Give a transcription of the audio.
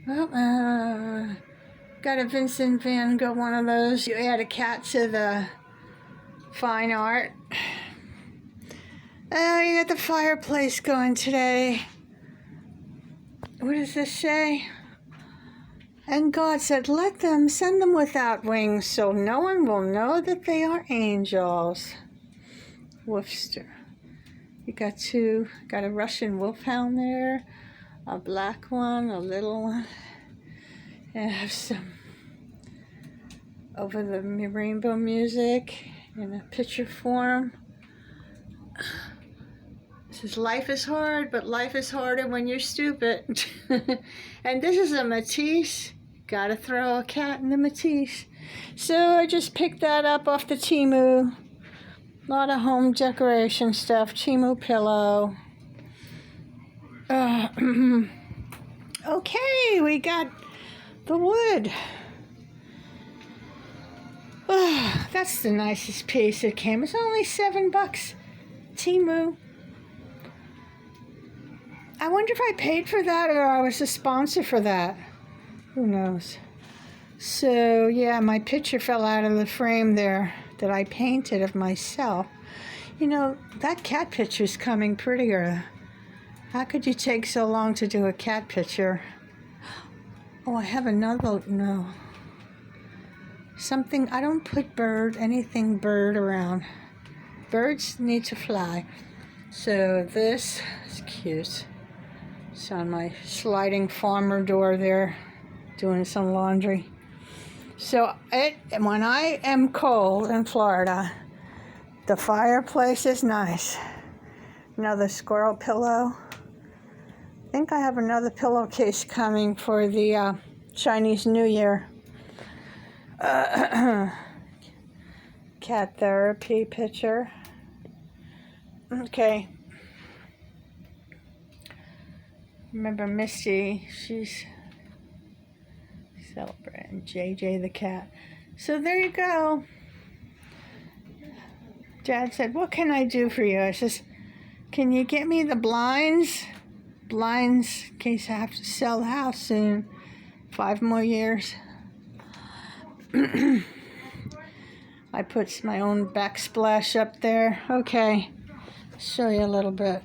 Well, got a Vincent van Gogh, one of those. You add a cat to the fine art. Oh, you got the fireplace going today. What does this say? And God said, let them send them without wings, so no one will know that they are angels. Worcester. You got two. Got a Russian wolfhound there, a black one, a little one. And I have some over the rainbow music in a picture form. It says, life is hard, but life is harder when you're stupid. And this is a Matisse. Gotta throw a cat in the Matisse. So I just picked that up off the Temu. A lot of home decoration stuff. Temu pillow. Okay, we got the wood. That's the nicest piece it came. It's only $7. Temu. I wonder if I paid for that or I was a sponsor for that. Who knows? So, yeah, my picture fell out of the frame there that I painted of myself. You know, that cat picture's coming prettier. How could you take so long to do a cat picture? Oh, I have another, no. Something, I don't put anything bird around. Birds need to fly. So this is cute. It's on my sliding farmer door there, doing some laundry. So when I am cold in Florida, the fireplace is nice. Another squirrel pillow. I think I have another pillowcase coming for the Chinese New Year. Cat therapy picture. Okay. Remember Misty, she's celebrating JJ the cat. So there you go. Dad said, what can I do for you? I says, can you get me the blinds? Blinds in case I have to sell the house soon. 5 more years. I put my own backsplash up there. Okay, show you a little bit.